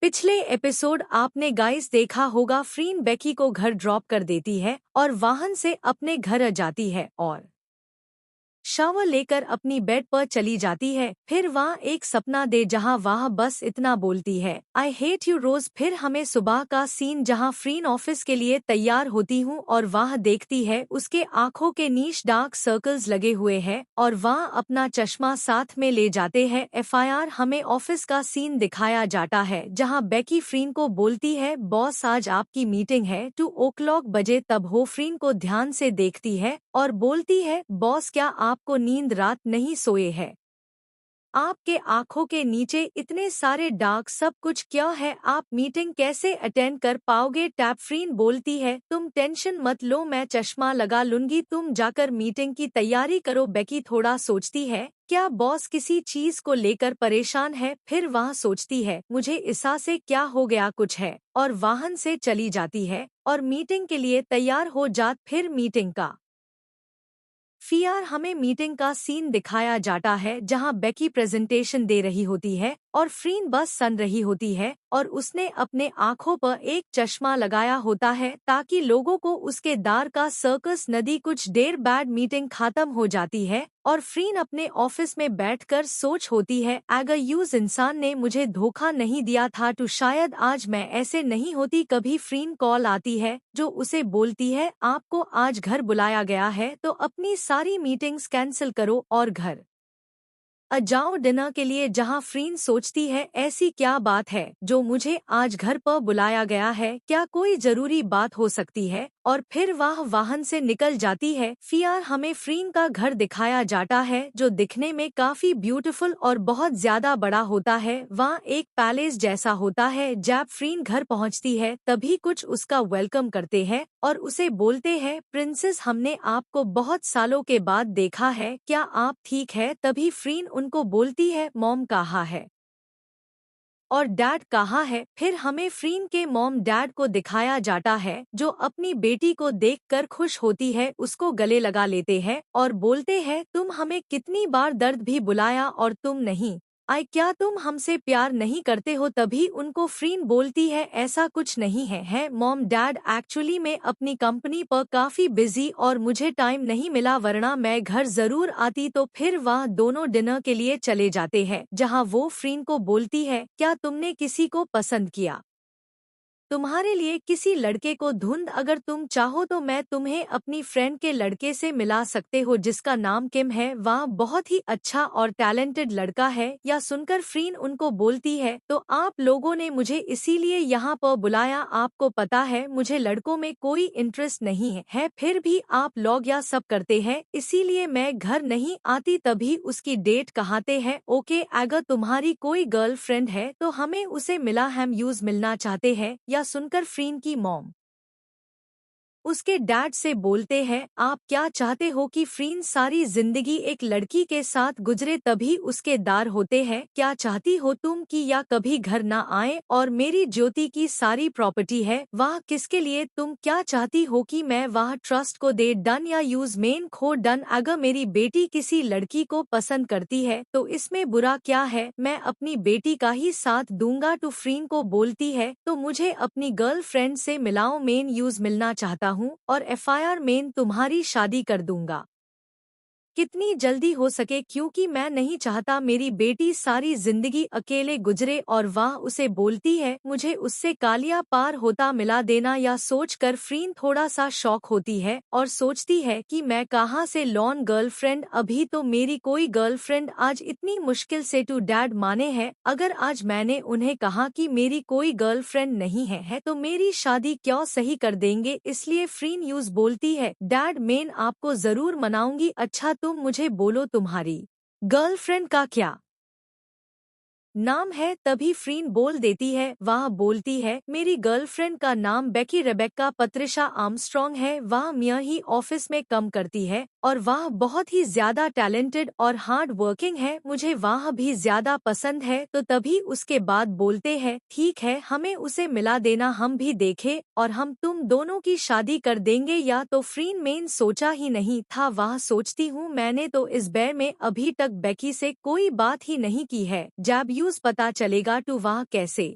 पिछले एपिसोड आपने गाइस देखा होगा, फ्रीन बेकी को घर ड्रॉप कर देती है और वाहन से अपने घर आ जाती है और शावर लेकर अपनी बेड पर चली जाती है। फिर वहाँ एक सपना दे जहाँ वह बस इतना बोलती है, आई हेट यू रोज। फिर हमें सुबह का सीन जहाँ फ्रीन ऑफिस के लिए तैयार होती हूँ और वह देखती है उसके आंखों के नीचे डार्क सर्कल्स लगे हुए हैं और वह अपना चश्मा साथ में ले जाते हैं। एफआईआर हमें ऑफिस का सीन दिखाया जाता है जहाँ बेकी फ्रीन को बोलती है, बॉस आज आपकी मीटिंग है 2 o'clock बजे। तब हो फ्रीन को ध्यान से देखती है और बोलती है, बॉस क्या आपको नींद रात नहीं सोए है? आपके आंखों के नीचे इतने सारे डार्क सब कुछ क्या है? आप मीटिंग कैसे अटेंड कर पाओगे? टैप फ्रीन बोलती है, तुम टेंशन मत लो, मैं चश्मा लगा लूंगी, तुम जाकर मीटिंग की तैयारी करो। बेकी थोड़ा सोचती है, क्या बॉस किसी चीज को लेकर परेशान है? फिर वह सोचती है, मुझे ईसा से क्या हो गया, कुछ है, और वाहन से चली जाती है और मीटिंग के लिए तैयार हो जात। फिर मीटिंग का फिर हमें मीटिंग का सीन दिखाया जाता है जहां बेकी प्रेजेंटेशन दे रही होती है और फ्रीन बस सुन रही होती है और उसने अपने आंखों पर एक चश्मा लगाया होता है ताकि लोगों को उसके दार का सर्कस नदी। कुछ देर बाद मीटिंग खत्म हो जाती है और फ्रीन अपने ऑफिस में बैठकर सोच होती है, अगर यूज इंसान ने मुझे धोखा नहीं दिया था तो शायद आज मैं ऐसे नहीं होती। कभी फ्रीन कॉल आती है जो उसे बोलती है, आपको आज घर बुलाया गया है तो अपनी सारी मीटिंग्स कैंसिल करो और घर जाओ डिनर के लिए। जहां फ्रीन सोचती है, ऐसी क्या बात है जो मुझे आज घर पर बुलाया गया है, क्या कोई जरूरी बात हो सकती है? और फिर वह वाहन से निकल जाती है। फिर हमें फ्रीन का घर दिखाया जाता है जो दिखने में काफी ब्यूटीफुल और बहुत ज्यादा बड़ा होता है। वहाँ एक पैलेस जैसा होता है। जब फ्रीन घर पहुँचती है तभी कुछ उसका वेलकम करते हैं और उसे बोलते हैं, प्रिंसेस हमने आपको बहुत सालों के बाद देखा है, क्या आप ठीक है? तभी फ्रीन उनको बोलती है, मॉम कहाँ है और डैड कहाँ है? फिर हमें फ्रीन के मॉम डैड को दिखाया जाता है जो अपनी बेटी को देखकर खुश होती है, उसको गले लगा लेते हैं और बोलते हैं, तुम हमें कितनी बार दर्द भी बुलाया और तुम नहीं आई, क्या तुम हमसे प्यार नहीं करते हो? तभी उनको फ्रीन बोलती है, ऐसा कुछ नहीं है मॉम डैड, एक्चुअली मैं अपनी कंपनी पर काफी बिजी और मुझे टाइम नहीं मिला, वरना मैं घर जरूर आती। तो फिर वह दोनों डिनर के लिए चले जाते हैं जहां वो फ्रीन को बोलती है, क्या तुमने किसी को पसंद किया? तुम्हारे लिए किसी लड़के को ढूंढ, अगर तुम चाहो तो मैं तुम्हें अपनी फ्रेंड के लड़के से मिला सकते हो जिसका नाम किम है, वह बहुत ही अच्छा और टैलेंटेड लड़का है। या सुनकर फ्रीन उनको बोलती है, तो आप लोगों ने मुझे इसीलिए यहाँ पर बुलाया, आपको पता है मुझे लड़कों में कोई इंटरेस्ट नहीं है फिर भी आप लोग यह सब करते हैं, इसीलिए मैं घर नहीं आती। तभी उसकी डेट कहते हैं, ओके अगर तुम्हारी कोई गर्लफ्रेंड है तो हमें उसे मिला, हम यूज मिलना चाहते हैं। या सुनकर फ्रीन की मॉम उसके डैड से बोलते हैं, आप क्या चाहते हो कि फ्रीन सारी जिंदगी एक लड़की के साथ गुजरे? तभी उसके दार होते हैं, क्या चाहती हो तुम कि या कभी घर ना आए और मेरी ज्योति की सारी प्रॉपर्टी है वह किसके लिए? तुम क्या चाहती हो कि मैं वह ट्रस्ट को दे? डन या यूज मेन खो डन। अगर मेरी बेटी किसी लड़की को पसंद करती है तो इसमें बुरा क्या है, मैं अपनी बेटी का ही साथ दूंगा। टू फ्रीन को बोलती है, तो मुझे अपनी गर्लफ्रेंड से मिलाओ, मेन यूज मिलना चाहता हूँ और एफआईआर मेन तुम्हारी शादी कर दूंगा कितनी जल्दी हो सके, क्योंकि मैं नहीं चाहता मेरी बेटी सारी जिंदगी अकेले गुजरे। और वह उसे बोलती है, मुझे उससे कालिया पार होता मिला देना। या सोचकर फ्रीन थोड़ा सा शॉक होती है और सोचती है कि मैं कहाँ से लॉन गर्लफ्रेंड, अभी तो मेरी कोई गर्लफ्रेंड आज इतनी मुश्किल से टू डैड माने हैं। अगर आज मैंने उन्हें कहा कि मेरी कोई गर्लफ्रेंड नहीं है तो मेरी शादी क्यों सही कर देंगे? इसलिए फ्रीन यूज बोलती है, डैड मेन आपको जरूर मनाऊंगी, अच्छा तुम मुझे बोलो तुम्हारी गर्लफ्रेंड का क्या नाम है? तभी फ्रीन बोल देती है, वह बोलती है, मेरी गर्लफ्रेंड का नाम बेकी रेबेक्का पत्रिशा आर्मस्ट्रॉन्ग है, वह मियाँ ही ऑफिस में कम करती है और वह बहुत ही ज्यादा टैलेंटेड और हार्ड वर्किंग है, मुझे वह भी ज्यादा पसंद है। तो तभी उसके बाद बोलते हैं, ठीक है हमें उसे मिला देना, हम भी देखे और हम तुम दोनों की शादी कर देंगे। या तो फ्रीन मेन सोचा ही नहीं था, वह सोचती हूँ मैंने तो इस बारे में अभी तक बेकी से कोई बात ही नहीं की है, जब यूज पता चलेगा तो वह कैसे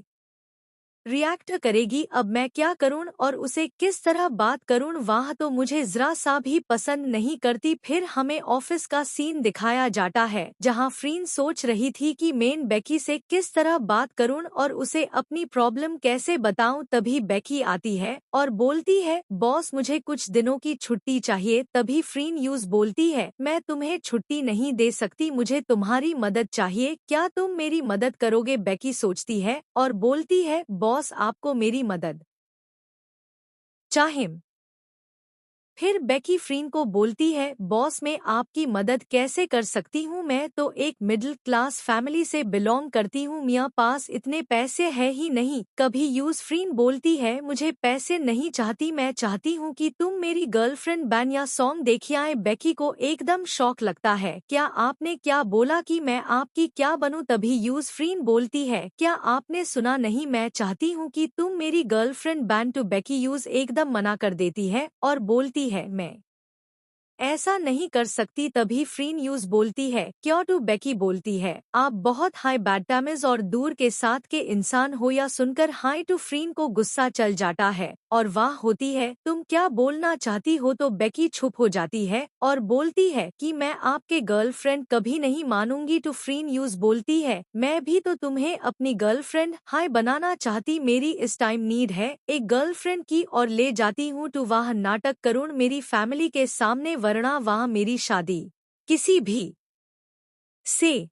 रिएक्ट करेगी। अब मैं क्या करूं और उसे किस तरह बात करूं, वह तो मुझे जरा सा भी पसंद नहीं करती। फिर हमें ऑफिस का सीन दिखाया जाता है जहां फ्रीन सोच रही थी कि मैं बेकी से किस तरह बात करूं और उसे अपनी प्रॉब्लम कैसे बताऊं। तभी बेकी आती है और बोलती है, बॉस मुझे कुछ दिनों की छुट्टी चाहिए। तभी फ्रीन यूज बोलती है, मैं तुम्हें छुट्टी नहीं दे सकती, मुझे तुम्हारी मदद चाहिए, क्या तुम मेरी मदद करोगे। बेकी सोचती है और बोलती है, बॉस आपको मेरी मदद चाहिए। फिर बेकी फ्रीन को बोलती है, बॉस मैं आपकी मदद कैसे कर सकती हूँ, मैं तो एक मिडिल क्लास फैमिली से बिलोंग करती हूँ, मियाँ पास इतने पैसे है ही नहीं। कभी यूज फ्रीन बोलती है, मुझे पैसे नहीं चाहती, मैं चाहती हूँ कि तुम मेरी गर्लफ्रेंड बैन या सॉन्ग देखिए आए। बेकी को एकदम शौक लगता है, क्या आपने क्या बोला कि मैं आपकी क्या बनूं। तभी यूज फ्रीन बोलती है, क्या आपने सुना नहीं, मैं चाहती हूँ कि तुम मेरी गर्लफ्रेंड बैन टू। बेकी यूज एकदम मना कर देती है और बोलती है, मैं ऐसा नहीं कर सकती। तभी फ्रीन यूज बोलती है, क्यों टू। बेकी बोलती है, आप बहुत हाई बैडटामिज और दूर के साथ के इंसान हो। या सुनकर हाई टू फ्रीन को गुस्सा चल जाता है और वाह होती है, तुम क्या बोलना चाहती हो। तो बेकी चुप हो जाती है और बोलती है कि मैं आपके गर्लफ्रेंड कभी नहीं मानूंगी। टू फ्रीन यूज बोलती है, मैं भी तो तुम्हें अपनी गर्लफ्रेंड हाई बनाना चाहती, मेरी इस टाइम नीड है एक गर्लफ्रेंड की और ले जाती हूँ टू। वाह नाटक करूँ मेरी फैमिली के सामने, वरना वहाँ मेरी शादी किसी भी से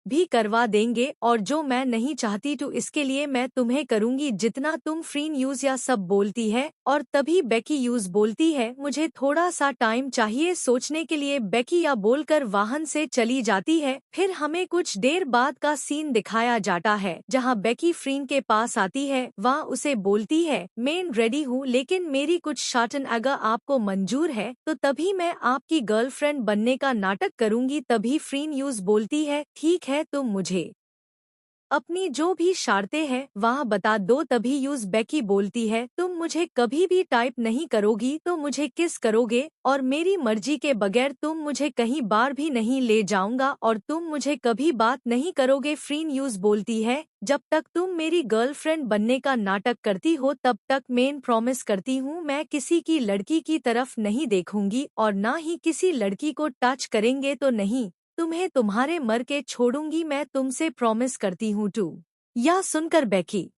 भी करवा देंगे और जो मैं नहीं चाहती तो इसके लिए मैं तुम्हें करूंगी जितना तुम। फ्रीन यूज या सब बोलती है और तभी बेकी यूज बोलती है, मुझे थोड़ा सा टाइम चाहिए सोचने के लिए। बेकी या बोलकर वाहन से चली जाती है। फिर हमें कुछ देर बाद का सीन दिखाया जाता है जहां बेकी फ्रीन के पास आती है, वह उसे बोलती है, मैं रेडी हूँ लेकिन मेरी कुछ शर्तें अगर आपको मंजूर है तो तभी मैं आपकी गर्लफ्रेंड बनने का नाटक करूंगी। तभी फ्रीन यूज बोलती है, ठीक है तुम मुझे अपनी जो भी शर्तें हैं वह बता दो। तभी यूज बेकी बोलती है, तुम मुझे कभी भी टाइप नहीं करोगी तो मुझे किस करोगे और मेरी मर्जी के बगैर तुम मुझे कहीं बार भी नहीं ले जाऊंगा और तुम मुझे कभी बात नहीं करोगे। फ्रीन यूज बोलती है, जब तक तुम मेरी गर्लफ्रेंड बनने का नाटक करती हो तब तक मैं प्रॉमिस करती हूँ मैं किसी की लड़की की तरफ नहीं देखूंगी और ना ही किसी लड़की को टच करेंगे तो नहीं तुम्हें तुम्हारे मर के छोड़ूंगी, मैं तुमसे प्रॉमिस करती हूँ टू। यह सुनकर बेकी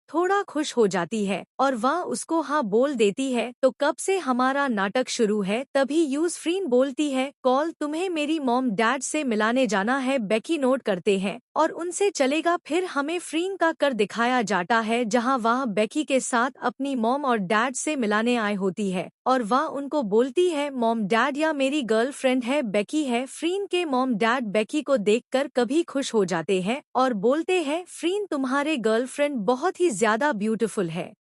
थोड़ा खुश हो जाती है और वह उसको हाँ बोल देती है। तो कब से हमारा नाटक शुरू है। तभी यूज फ्रीन बोलती है, कॉल तुम्हें मेरी मॉम डैड से मिलाने जाना है। बेकी नोट करते हैं और उनसे चलेगा। फिर हमें फ्रीन का कर दिखाया जाता है जहां वह बेकी के साथ अपनी मॉम और डैड से मिलाने आए होती है और वह उनको बोलती है, मॉम डैड या मेरी गर्लफ्रेंड है बेकी है। फ्रीन के मॉम डैड बेकी को देखकर कभी खुश हो जाते हैं और बोलते हैं, फ्रीन तुम्हारे गर्लफ्रेंड बहुत ही ज्यादा ब्यूटीफुल है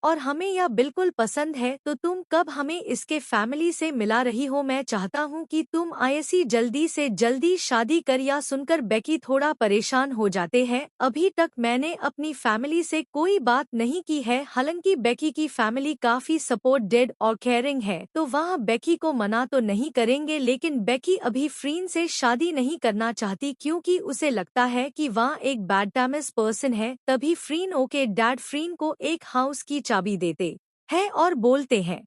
और हमें यह बिल्कुल पसंद है, तो तुम कब हमें इसके फैमिली से मिला रही हो। मैं चाहता हूँ कि तुम ऐसी जल्दी से जल्दी शादी कर। या सुनकर बेकी थोड़ा परेशान हो जाते हैं, अभी तक मैंने अपनी फैमिली से कोई बात नहीं की है। हालांकि बेकी की फैमिली काफी सपोर्टेड और केयरिंग है तो वह बेकी को मना तो नहीं करेंगे, लेकिन बेकी अभी फ्रीन से शादी नहीं करना चाहती क्योंकि उसे लगता है कि वह एक बैडटामिस पर्सन है। तभी फ्रीन ओके डैड फ्रीन को एक हाउस की चाबी देते हैं और बोलते हैं,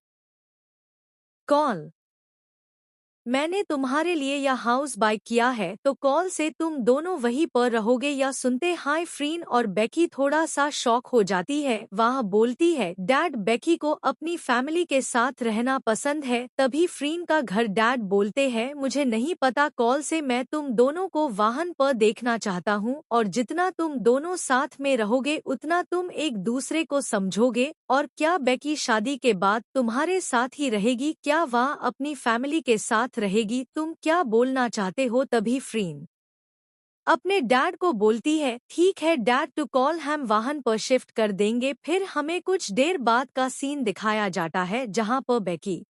कॉल मैंने तुम्हारे लिए यह हाउस बाय किया है तो कॉल से तुम दोनों वहीं पर रहोगे। या सुनते हाय फ्रीन और बेकी थोड़ा सा शॉक हो जाती है। वह बोलती है, डैड बेकी को अपनी फैमिली के साथ रहना पसंद है। तभी फ्रीन का घर डैड बोलते हैं, मुझे नहीं पता कॉल से मैं तुम दोनों को वाहन पर देखना चाहता हूँ और जितना तुम दोनों साथ में रहोगे उतना तुम एक दूसरे को समझोगे। और क्या बेकी शादी के बाद तुम्हारे साथ ही रहेगी, क्या वह अपनी फैमिली के साथ रहेगी, तुम क्या बोलना चाहते हो। तभी फ्रीन अपने डैड को बोलती है, ठीक है डैड टू कॉल हम वाहन पर शिफ्ट कर देंगे। फिर हमें कुछ देर बाद का सीन दिखाया जाता है जहां पर बेकी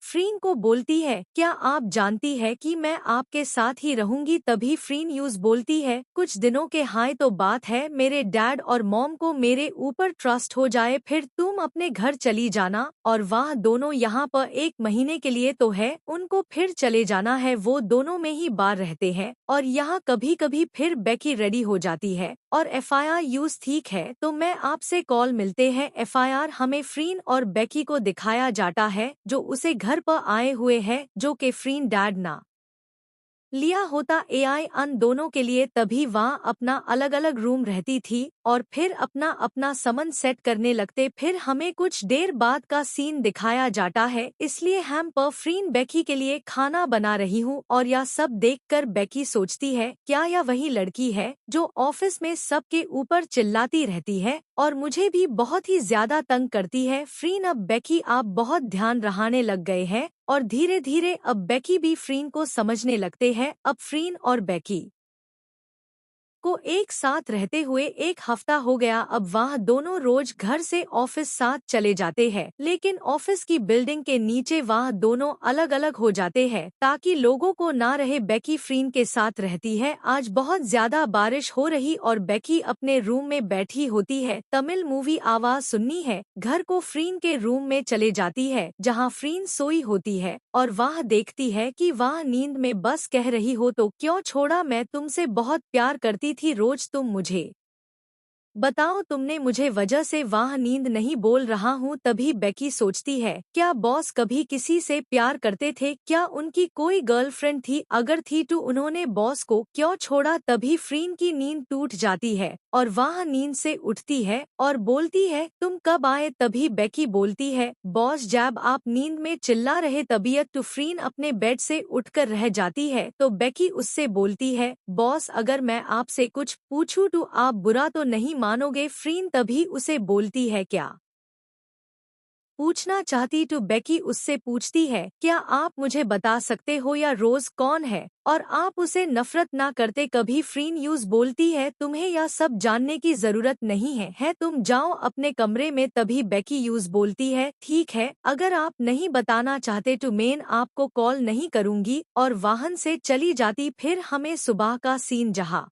फ्रीन को बोलती है, क्या आप जानती है कि मैं आपके साथ ही रहूंगी। तभी फ्रीन यूज बोलती है, कुछ दिनों के हाय तो बात है, मेरे डैड और मॉम को मेरे ऊपर ट्रस्ट हो जाए फिर तुम अपने घर चली जाना। और वह दोनों यहाँ पर 1 महीने के लिए तो है, उनको फिर चले जाना है। वो दोनों में ही बार रहते हैं और यहाँ कभी कभी फिर बेकी रेडी हो जाती है और एफआईआर यूज ठीक है तो मैं आपसे कॉल मिलते हैं। एफआईआर हमें फ्रीन और बेकी को दिखाया जाता है जो उसे घर पर आए हुए हैं, जो कि फ्रीन डैड ना लिया होता एआई अन दोनों के लिए। तभी वहाँ अपना अलग अलग रूम रहती थी और फिर अपना अपना समन सेट करने लगते। फिर हमें कुछ देर बाद का सीन दिखाया जाता है, इसलिए हम पर फ्रीन बेकी के लिए खाना बना रही हूँ और यह सब देखकर बेकी सोचती है, क्या यह वही लड़की है जो ऑफिस में सबके ऊपर चिल्लाती रहती है और मुझे भी बहुत ही ज्यादा तंग करती है। फ्रीन अब बेकी आप बहुत ध्यान रहाने लग गए हैं और धीरे धीरे अब बेकी भी फ्रीन को समझने लगते हैं। अब फ्रीन और बेकी को एक साथ रहते हुए 1 हफ्ता हो गया। अब वह दोनों रोज घर से ऑफिस साथ चले जाते हैं, लेकिन ऑफिस की बिल्डिंग के नीचे वह दोनों अलग अलग हो जाते हैं ताकि लोगों को ना रहे। बेकी फ्रीन के साथ रहती है। आज बहुत ज्यादा बारिश हो रही और बेकी अपने रूम में बैठी होती है, तमिल मूवी आवाज सुननी है। घर को फ्रीन के रूम में चले जाती है जहाँ फ्रीन सोई होती है और वह देखती है कि वह नींद में बस कह रही हो, तो क्यों छोड़ा, मैं तुमसे बहुत प्यार करती थी, रोज तुम मुझे बताओ तुमने मुझे वजह से वह नींद नहीं बोल रहा हूँ। तभी बेकी सोचती है, क्या बॉस कभी किसी से प्यार करते थे, क्या उनकी कोई गर्लफ्रेंड थी, अगर थी तो उन्होंने बॉस को क्यों छोड़ा। तभी फ्रीन की नींद टूट जाती है और वह नींद से उठती है और बोलती है, तुम कब आए। तभी बेकी बोलती है, बॉस जब आप नींद में चिल्ला रहे तबीयत। तो फ्रीन अपने बेड से उठकर रह जाती है तो बेकी उससे बोलती है, बॉस अगर मैं आपसे कुछ पूछूं तो आप बुरा तो नहीं मानोगे। फ्रीन तभी उसे बोलती है, क्या पूछना चाहती। तो बेकी उससे पूछती है, क्या आप मुझे बता सकते हो या रोज कौन है और आप उसे नफरत ना करते। कभी फ्रीन यूज बोलती है, तुम्हें यह सब जानने की जरूरत नहीं है तुम जाओ अपने कमरे में। तभी बेकी यूज बोलती है, ठीक है अगर आप नहीं बताना चाहते तो मैं आपको कॉल नहीं करूंगी और वाहन से चली जाती। फिर हमें सुबह का सीन जहाँ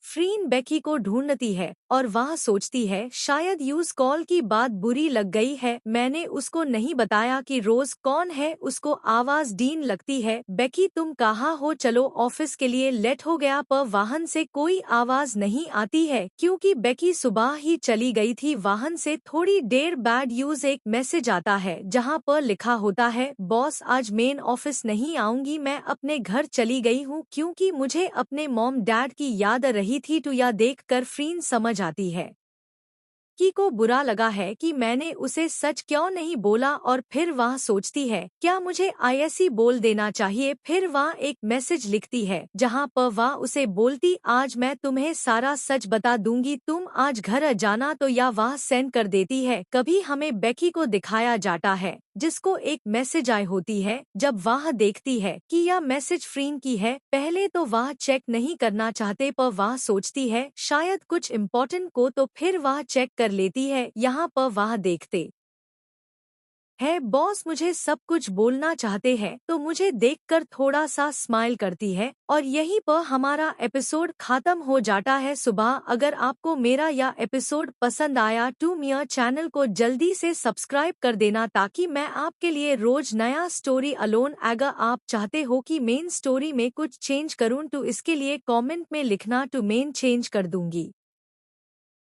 फ्रीन बेकी को ढूंढती है और वह सोचती है, शायद यूज कॉल की बात बुरी लग गई है, मैंने उसको नहीं बताया कि रोज कौन है। उसको आवाज डीन लगती है, बेकी तुम कहाँ हो, चलो ऑफिस के लिए लेट हो गया। पर वाहन से कोई आवाज नहीं आती है क्योंकि बेकी सुबह ही चली गई थी। वाहन से थोड़ी देर बाद यूज एक मैसेज आता है जहाँ पर लिखा होता है, बॉस आज मेन ऑफिस नहीं आऊंगी, मैं अपने घर चली गई हूँ क्योंकि मुझे अपने मॉम डैड की याद रही थी। तो यह देखकर फ्रीन समझ आती है की को बुरा लगा है कि मैंने उसे सच क्यों नहीं बोला और फिर वह सोचती है, क्या मुझे आईएससी बोल देना चाहिए। फिर वह एक मैसेज लिखती है जहां पर वह उसे बोलती, आज मैं तुम्हें सारा सच बता दूंगी, तुम आज घर जाना। तो या वह सेंड कर देती है। कभी हमें बेकी को दिखाया जाता है जिसको एक मैसेज आई होती है। जब वह देखती है कि यह मैसेज फ्रीन की है, पहले तो वह चेक नहीं करना चाहते पर वह सोचती है शायद कुछ इम्पोर्टेंट को, तो फिर वह चेक कर लेती है। यहाँ पर वह देखते है, बॉस मुझे सब कुछ बोलना चाहते हैं, तो मुझे देखकर थोड़ा सा स्माइल करती है और यहीं पर हमारा एपिसोड खत्म हो जाता है। सुबह अगर आपको मेरा यह एपिसोड पसंद आया तो मेरे चैनल को जल्दी से सब्सक्राइब कर देना ताकि मैं आपके लिए रोज नया स्टोरी अलोन। अगर आप चाहते हो कि मेन स्टोरी में कुछ चेंज करूं तो इसके लिए कमेंट में लिखना, तो मेन चेंज कर दूंगी।